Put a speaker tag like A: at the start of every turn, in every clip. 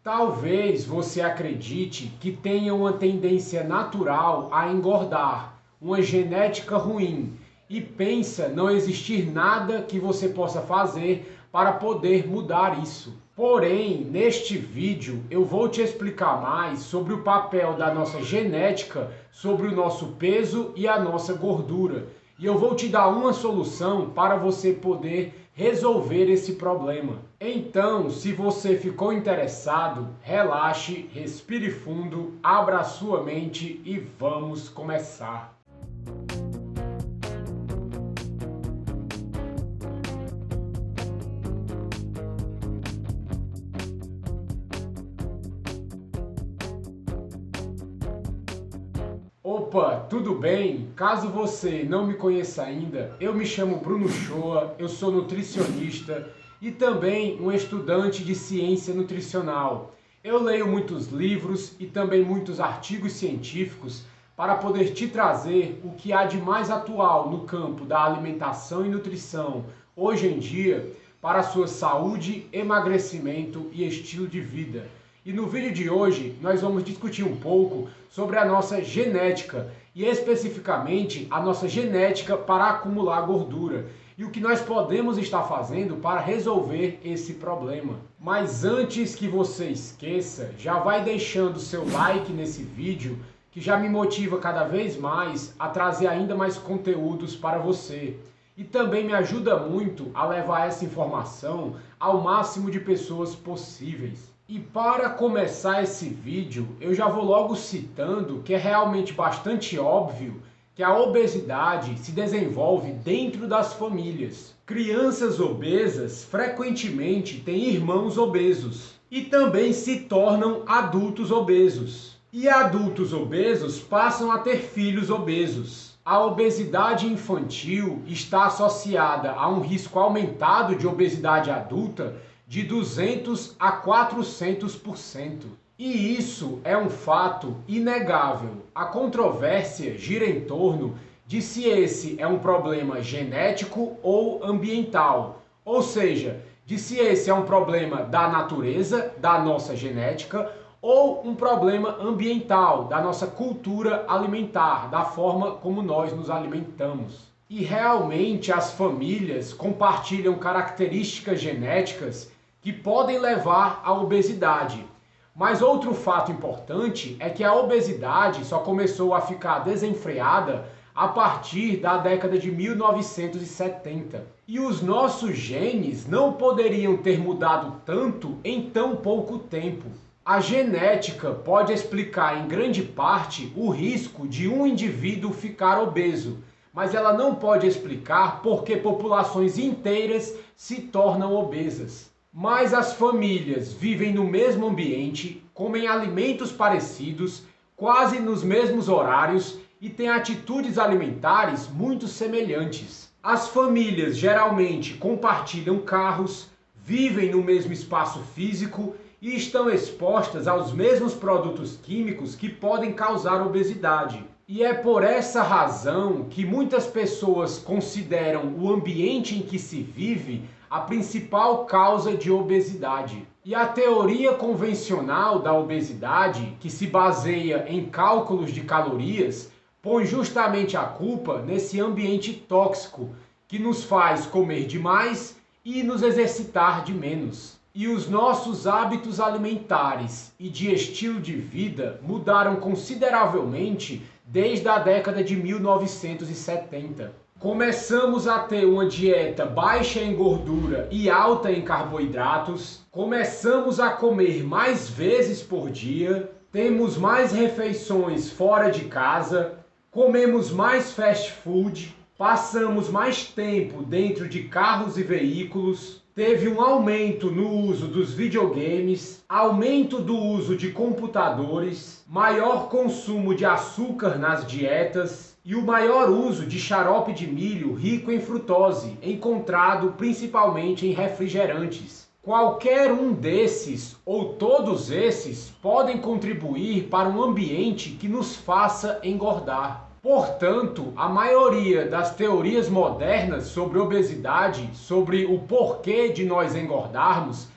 A: Talvez você acredite que tenha uma tendência natural a engordar, uma genética ruim, e pensa não existir nada que você possa fazer para poder mudar isso. Porém, neste vídeo eu vou te explicar mais sobre o papel da nossa genética sobre o nosso peso e a nossa gordura. E eu vou te dar uma solução para você poder resolver esse problema. Então, se você ficou interessado, relaxe, respire fundo, abra a sua mente e vamos começar. Opa, tudo bem? Caso você não me conheça ainda, eu me chamo Bruno Shoa, eu sou nutricionista e também um estudante de ciência nutricional. Eu leio muitos livros e também muitos artigos científicos para poder te trazer o que há de mais atual no campo da alimentação e nutrição hoje em dia para a sua saúde, emagrecimento e estilo de vida. E no vídeo de hoje nós vamos discutir um pouco sobre a nossa genética e especificamente a nossa genética para acumular gordura e o que nós podemos estar fazendo para resolver esse problema. Mas antes que você esqueça, já vai deixando seu like nesse vídeo que já me motiva cada vez mais a trazer ainda mais conteúdos para você. E também me ajuda muito a levar essa informação ao máximo de pessoas possíveis. E para começar esse vídeo, eu já vou logo citando que é realmente bastante óbvio que a obesidade se desenvolve dentro das famílias. Crianças obesas frequentemente têm irmãos obesos e também se tornam adultos obesos. E adultos obesos passam a ter filhos obesos. A obesidade infantil está associada a um risco aumentado de obesidade adulta de 200 a 400%. E isso é um fato inegável. A controvérsia gira em torno de se esse é um problema genético ou ambiental, ou seja, de se esse é um problema da natureza, da nossa genética, ou um problema ambiental, da nossa cultura alimentar, da forma como nós nos alimentamos. E realmente as famílias compartilham características genéticas que podem levar à obesidade. Mas outro fato importante é que a obesidade só começou a ficar desenfreada a partir da década de 1970. E os nossos genes não poderiam ter mudado tanto em tão pouco tempo. A genética pode explicar em grande parte o risco de um indivíduo ficar obeso, mas ela não pode explicar por que populações inteiras se tornam obesas. Mas as famílias vivem no mesmo ambiente, comem alimentos parecidos, quase nos mesmos horários e têm atitudes alimentares muito semelhantes. As famílias geralmente compartilham carros, vivem no mesmo espaço físico e estão expostas aos mesmos produtos químicos que podem causar obesidade. E é por essa razão que muitas pessoas consideram o ambiente em que se vive a principal causa de obesidade. E a teoria convencional da obesidade, que se baseia em cálculos de calorias, põe justamente a culpa nesse ambiente tóxico que nos faz comer demais e nos exercitar de menos. E os nossos hábitos alimentares e de estilo de vida mudaram consideravelmente desde a década de 1970. Começamos a ter uma dieta baixa em gordura e alta em carboidratos, começamos a comer mais vezes por dia, temos mais refeições fora de casa, comemos mais fast food, passamos mais tempo dentro de carros e veículos, teve um aumento no uso dos videogames, aumento do uso de computadores, maior consumo de açúcar nas dietas e o maior uso de xarope de milho rico em frutose, encontrado principalmente em refrigerantes. Qualquer um desses ou todos esses podem contribuir para um ambiente que nos faça engordar. Portanto, a maioria das teorias modernas sobre obesidade, sobre o porquê de nós engordarmos,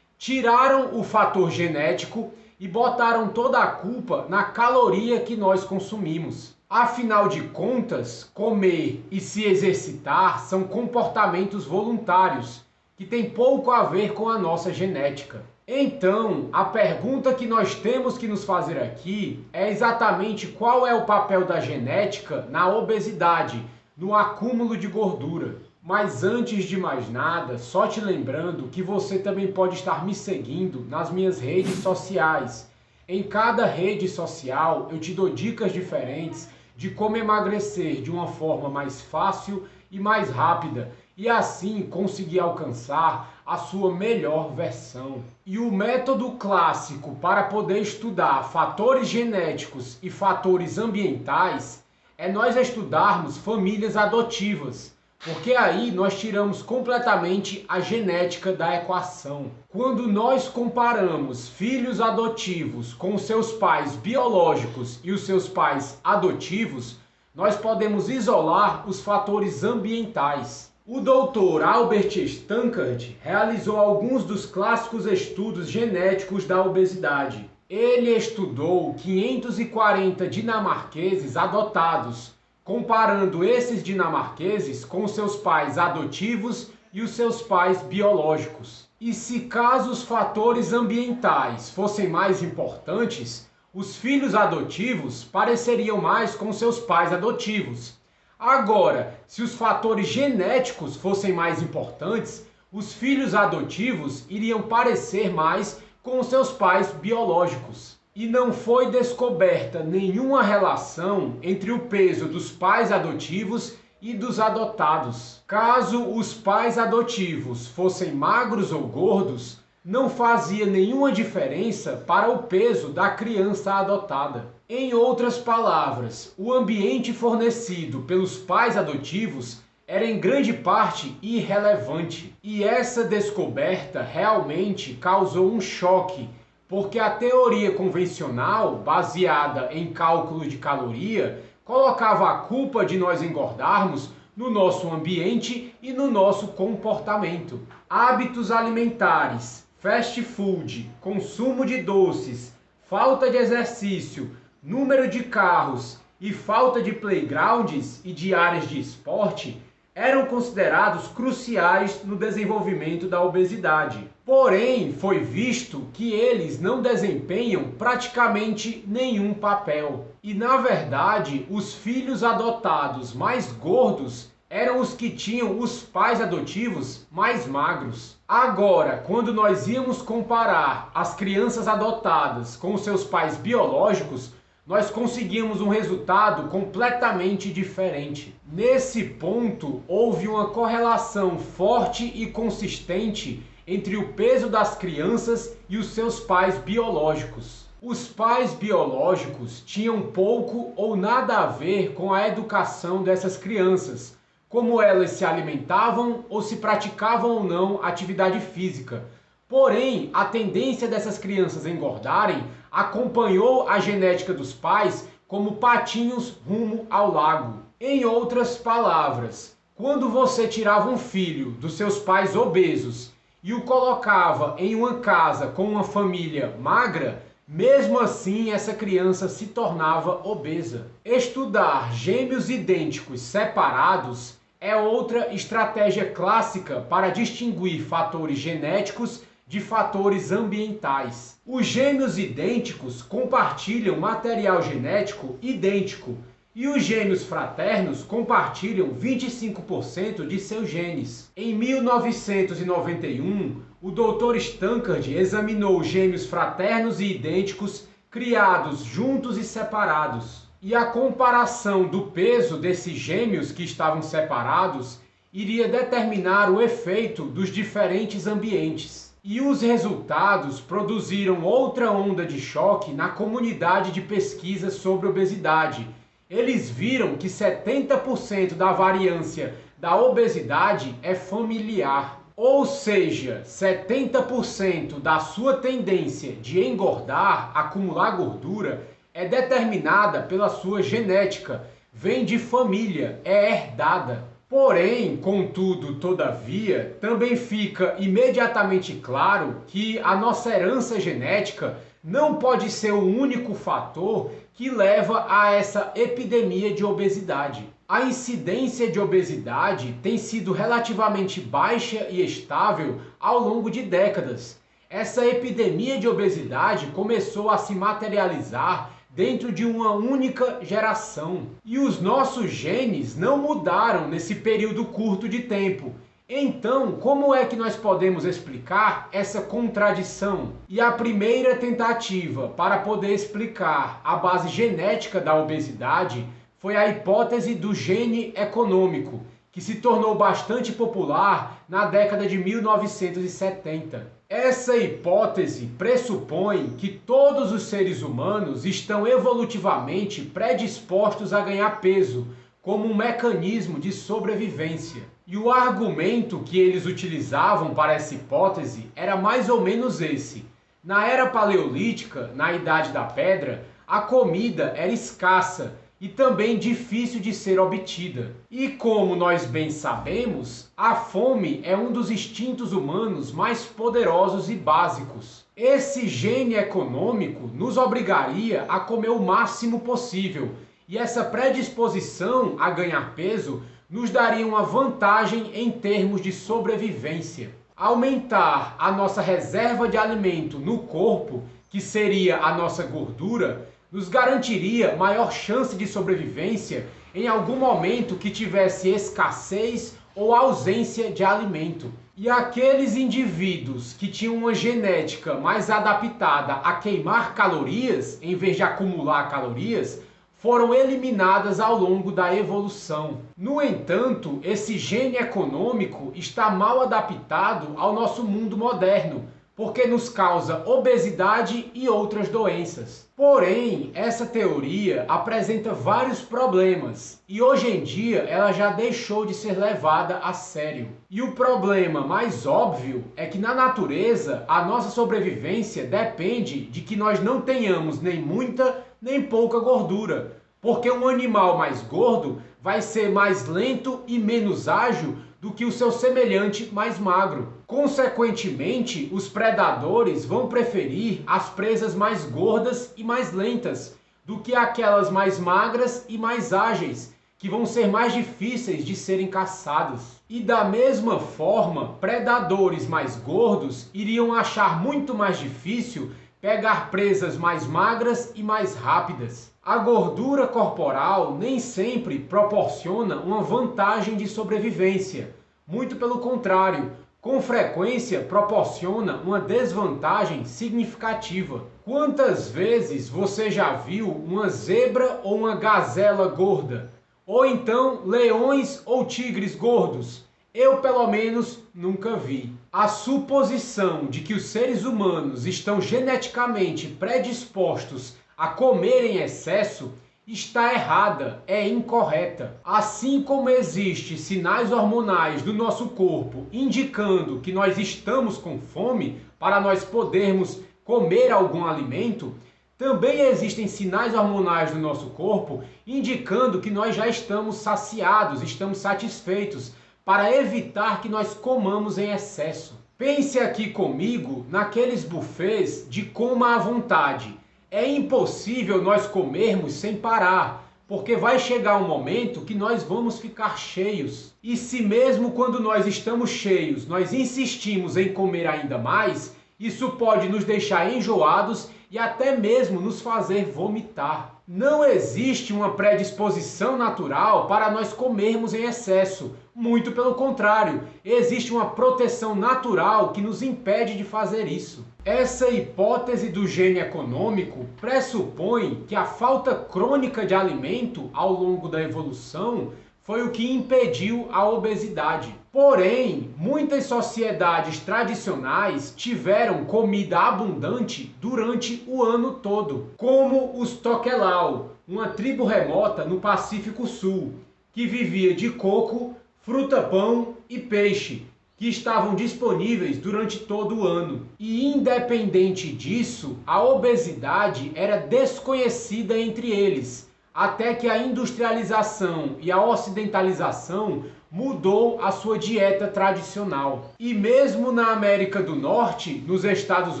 A: Tiraram o fator genético e botaram toda a culpa na caloria que nós consumimos. Afinal de contas, comer e se exercitar são comportamentos voluntários, que têm pouco a ver com a nossa genética. Então, a pergunta que nós temos que nos fazer aqui é exatamente qual é o papel da genética na obesidade, no acúmulo de gordura. Mas antes de mais nada, só te lembrando que você também pode estar me seguindo nas minhas redes sociais. Em cada rede social eu te dou dicas diferentes de como emagrecer de uma forma mais fácil e mais rápida e assim conseguir alcançar a sua melhor versão. E o método clássico para poder estudar fatores genéticos e fatores ambientais é nós estudarmos famílias adotivas, porque aí nós tiramos completamente a genética da equação. Quando nós comparamos filhos adotivos com seus pais biológicos e os seus pais adotivos, nós podemos isolar os fatores ambientais. O Dr. Albert Stankard realizou alguns dos clássicos estudos genéticos da obesidade. Ele estudou 540 dinamarqueses adotados, comparando esses dinamarqueses com seus pais adotivos e os seus pais biológicos. E se caso os fatores ambientais fossem mais importantes, os filhos adotivos pareceriam mais com seus pais adotivos. Agora, se os fatores genéticos fossem mais importantes, os filhos adotivos iriam parecer mais com seus pais biológicos. E não foi descoberta nenhuma relação entre o peso dos pais adotivos e dos adotados. Caso os pais adotivos fossem magros ou gordos, não fazia nenhuma diferença para o peso da criança adotada. Em outras palavras, o ambiente fornecido pelos pais adotivos era em grande parte irrelevante. E essa descoberta realmente causou um choque, porque a teoria convencional, baseada em cálculo de caloria, colocava a culpa de nós engordarmos no nosso ambiente e no nosso comportamento. Hábitos alimentares, fast food, consumo de doces, falta de exercício, número de carros e falta de playgrounds e de áreas de esporte eram considerados cruciais no desenvolvimento da obesidade. Porém, foi visto que eles não desempenham praticamente nenhum papel. E, na verdade, os filhos adotados mais gordos eram os que tinham os pais adotivos mais magros. Agora, quando nós íamos comparar as crianças adotadas com os seus pais biológicos, nós conseguimos um resultado completamente diferente. Nesse ponto, houve uma correlação forte e consistente entre o peso das crianças e os seus pais biológicos. Os pais biológicos tinham pouco ou nada a ver com a educação dessas crianças, como elas se alimentavam ou se praticavam ou não atividade física. Porém, a tendência dessas crianças engordarem acompanhou a genética dos pais como patinhos rumo ao lago. Em outras palavras, quando você tirava um filho dos seus pais obesos e o colocava em uma casa com uma família magra, mesmo assim essa criança se tornava obesa. Estudar gêmeos idênticos separados é outra estratégia clássica para distinguir fatores genéticos de fatores ambientais. Os gêmeos idênticos compartilham material genético idêntico e os gêmeos fraternos compartilham 25% de seus genes. Em 1991, o Dr. Stankard examinou gêmeos fraternos e idênticos criados juntos e separados. E a comparação do peso desses gêmeos que estavam separados iria determinar o efeito dos diferentes ambientes. E os resultados produziram outra onda de choque na comunidade de pesquisa sobre obesidade. Eles viram que 70% da variância da obesidade é familiar. Ou seja, 70% da sua tendência de engordar, acumular gordura, é determinada pela sua genética, vem de família, é herdada. Porém, contudo, todavia, também fica imediatamente claro que a nossa herança genética não pode ser o único fator que leva a essa epidemia de obesidade. A incidência de obesidade tem sido relativamente baixa e estável ao longo de décadas. Essa epidemia de obesidade começou a se materializar dentro de uma única geração. E os nossos genes não mudaram nesse período curto de tempo. Então, como é que nós podemos explicar essa contradição? E a primeira tentativa para poder explicar a base genética da obesidade foi a hipótese do gene econômico, que se tornou bastante popular na década de 1970. Essa hipótese pressupõe que todos os seres humanos estão evolutivamente predispostos a ganhar peso, como um mecanismo de sobrevivência. E o argumento que eles utilizavam para essa hipótese era mais ou menos esse. Na era paleolítica, na Idade da Pedra, a comida era escassa e também difícil de ser obtida. E como nós bem sabemos, a fome é um dos instintos humanos mais poderosos e básicos. Esse gene econômico nos obrigaria a comer o máximo possível, e essa predisposição a ganhar peso nos daria uma vantagem em termos de sobrevivência. Aumentar a nossa reserva de alimento no corpo, que seria a nossa gordura, nos garantiria maior chance de sobrevivência em algum momento que tivesse escassez ou ausência de alimento. E aqueles indivíduos que tinham uma genética mais adaptada a queimar calorias em vez de acumular calorias, foram eliminadas ao longo da evolução. No entanto, esse gene econômico está mal adaptado ao nosso mundo moderno, porque nos causa obesidade e outras doenças. Porém, essa teoria apresenta vários problemas e hoje em dia ela já deixou de ser levada a sério. E o problema mais óbvio é que na natureza a nossa sobrevivência depende de que nós não tenhamos nem muita nem pouca gordura, porque um animal mais gordo vai ser mais lento e menos ágil do que o seu semelhante mais magro. Consequentemente, os predadores vão preferir as presas mais gordas e mais lentas do que aquelas mais magras e mais ágeis, que vão ser mais difíceis de serem caçadas. E da mesma forma, predadores mais gordos iriam achar muito mais difícil pegar presas mais magras e mais rápidas. A gordura corporal nem sempre proporciona uma vantagem de sobrevivência. Muito pelo contrário, com frequência proporciona uma desvantagem significativa. Quantas vezes você já viu uma zebra ou uma gazela gorda? Ou então leões ou tigres gordos? Eu, pelo menos, nunca vi. A suposição de que os seres humanos estão geneticamente predispostos a comer em excesso está errada, é incorreta. Assim como existem sinais hormonais do nosso corpo indicando que nós estamos com fome para nós podermos comer algum alimento, também existem sinais hormonais do nosso corpo indicando que nós já estamos saciados, estamos satisfeitos, para evitar que nós comamos em excesso. Pense aqui comigo naqueles buffets de coma à vontade. É impossível nós comermos sem parar, porque vai chegar um momento que nós vamos ficar cheios. E se mesmo quando nós estamos cheios, nós insistimos em comer ainda mais, isso pode nos deixar enjoados e até mesmo nos fazer vomitar. Não existe uma predisposição natural para nós comermos em excesso. Muito pelo contrário, existe uma proteção natural que nos impede de fazer isso. Essa hipótese do gene econômico pressupõe que a falta crônica de alimento ao longo da evolução foi o que impediu a obesidade. Porém, muitas sociedades tradicionais tiveram comida abundante durante o ano todo, como os Tokelau, uma tribo remota no Pacífico Sul, que vivia de coco, fruta-pão e peixe, que estavam disponíveis durante todo o ano. E independente disso, a obesidade era desconhecida entre eles, até que a industrialização e a ocidentalização mudou a sua dieta tradicional. E mesmo na América do Norte, nos Estados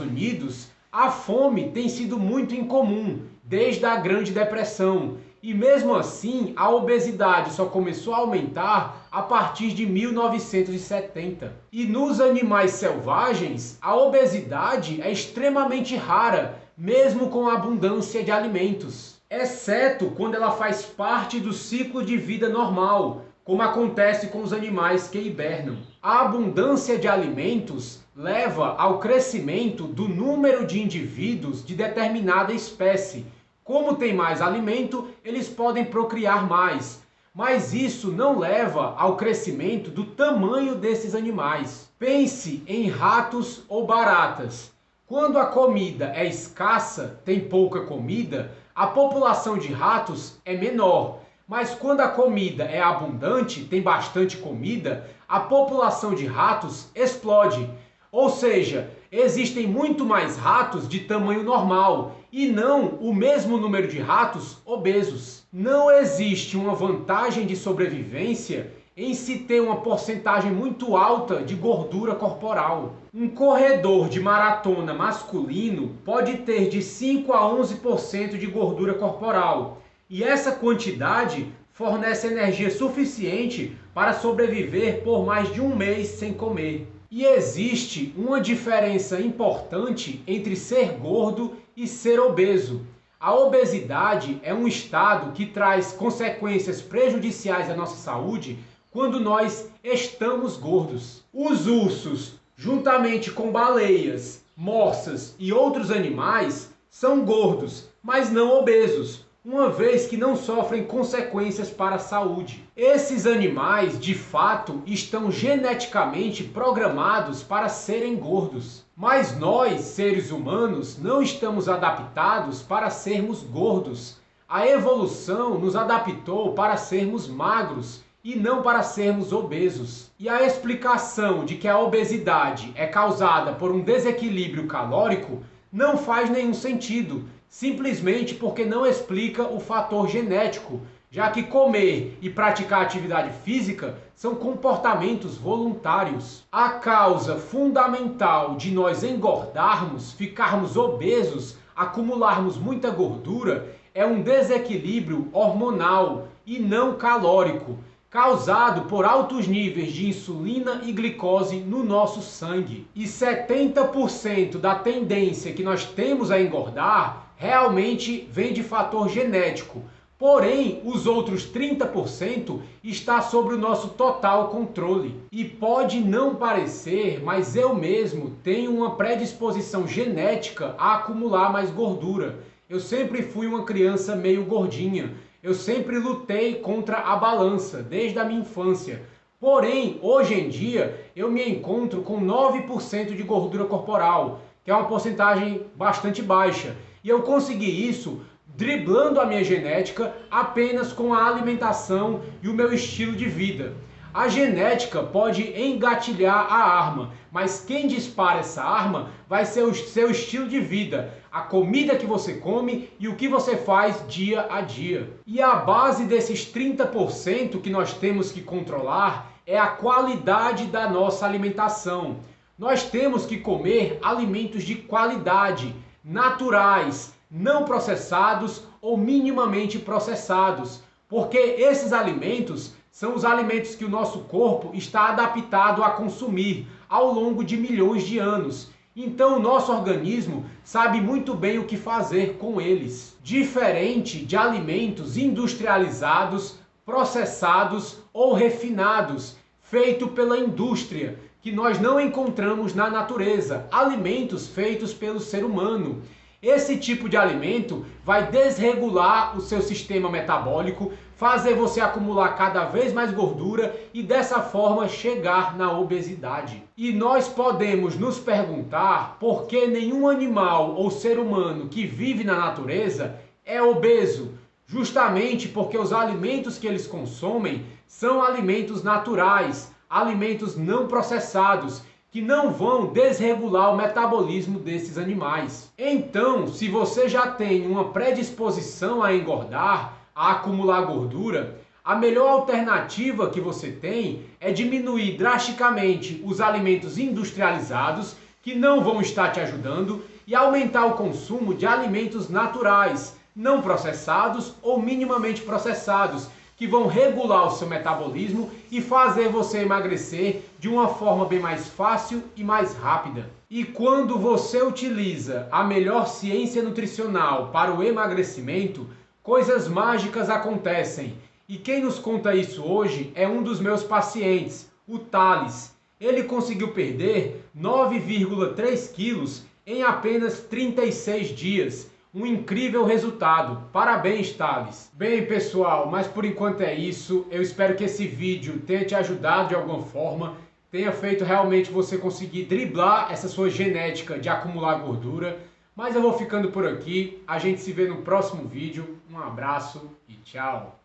A: Unidos, a fome tem sido muito incomum desde a Grande Depressão. E mesmo assim, a obesidade só começou a aumentar a partir de 1970. E nos animais selvagens, a obesidade é extremamente rara, mesmo com a abundância de alimentos, exceto quando ela faz parte do ciclo de vida normal, como acontece com os animais que hibernam. A abundância de alimentos leva ao crescimento do número de indivíduos de determinada espécie. Como tem mais alimento, eles podem procriar mais, mas isso não leva ao crescimento do tamanho desses animais. Pense em ratos ou baratas. Quando a comida é escassa, tem pouca comida, a população de ratos é menor. Mas quando a comida é abundante, tem bastante comida, a população de ratos explode. Ou seja, existem muito mais ratos de tamanho normal e não o mesmo número de ratos obesos. Não existe uma vantagem de sobrevivência em se ter uma porcentagem muito alta de gordura corporal. Um corredor de maratona masculino pode ter de 5 a 11% de gordura corporal. E essa quantidade fornece energia suficiente para sobreviver por mais de um mês sem comer. E existe uma diferença importante entre ser gordo e ser obeso. A obesidade é um estado que traz consequências prejudiciais à nossa saúde quando nós estamos gordos. Os ursos, juntamente com baleias, morsas e outros animais, são gordos, mas não obesos, uma vez que não sofrem consequências para a saúde. Esses animais, de fato, estão geneticamente programados para serem gordos. Mas nós, seres humanos, não estamos adaptados para sermos gordos. A evolução nos adaptou para sermos magros e não para sermos obesos. E a explicação de que a obesidade é causada por um desequilíbrio calórico não faz nenhum sentido, simplesmente porque não explica o fator genético, já que comer e praticar atividade física são comportamentos voluntários. A causa fundamental de nós engordarmos, ficarmos obesos, acumularmos muita gordura, é um desequilíbrio hormonal e não calórico, causado por altos níveis de insulina e glicose no nosso sangue. E 70% da tendência que nós temos a engordar realmente vem de fator genético. Porém, os outros 30% está sobre o nosso total controle. E pode não parecer, mas eu mesmo tenho uma predisposição genética a acumular mais gordura. Eu sempre fui uma criança meio gordinha. Eu sempre lutei contra a balança, desde a minha infância. Porém, hoje em dia, eu me encontro com 9% de gordura corporal, que é uma porcentagem bastante baixa. E eu consegui isso driblando a minha genética apenas com a alimentação e o meu estilo de vida. A genética pode engatilhar a arma, mas quem dispara essa arma vai ser o seu estilo de vida, a comida que você come e o que você faz dia a dia. E a base desses 30% que nós temos que controlar é a qualidade da nossa alimentação. Nós temos que comer alimentos de qualidade, naturais, não processados ou minimamente processados, porque esses alimentos são os alimentos que o nosso corpo está adaptado a consumir ao longo de milhões de anos. Então o nosso organismo sabe muito bem o que fazer com eles. Diferente de alimentos industrializados, processados ou refinados, feito pela indústria, que nós não encontramos na natureza, alimentos feitos pelo ser humano. Esse tipo de alimento vai desregular o seu sistema metabólico, fazer você acumular cada vez mais gordura e dessa forma chegar na obesidade. E nós podemos nos perguntar por que nenhum animal ou ser humano que vive na natureza é obeso. Justamente porque os alimentos que eles consomem são alimentos naturais, alimentos não processados, que não vão desregular o metabolismo desses animais. Então, se você já tem uma predisposição a engordar, a acumular gordura, a melhor alternativa que você tem é diminuir drasticamente os alimentos industrializados que não vão estar te ajudando e aumentar o consumo de alimentos naturais, não processados ou minimamente processados, que vão regular o seu metabolismo e fazer você emagrecer de uma forma bem mais fácil e mais rápida. E quando você utiliza a melhor ciência nutricional para o emagrecimento, coisas mágicas acontecem. E quem nos conta isso hoje é um dos meus pacientes, o Thales. Ele conseguiu perder 9,3 quilos em apenas 36 dias. Um incrível resultado. Parabéns, Thales. Bem, pessoal, mas por enquanto é isso. Eu espero que esse vídeo tenha te ajudado de alguma forma, tenha feito realmente você conseguir driblar essa sua genética de acumular gordura. Mas eu vou ficando por aqui. A gente se vê no próximo vídeo. Um abraço e tchau.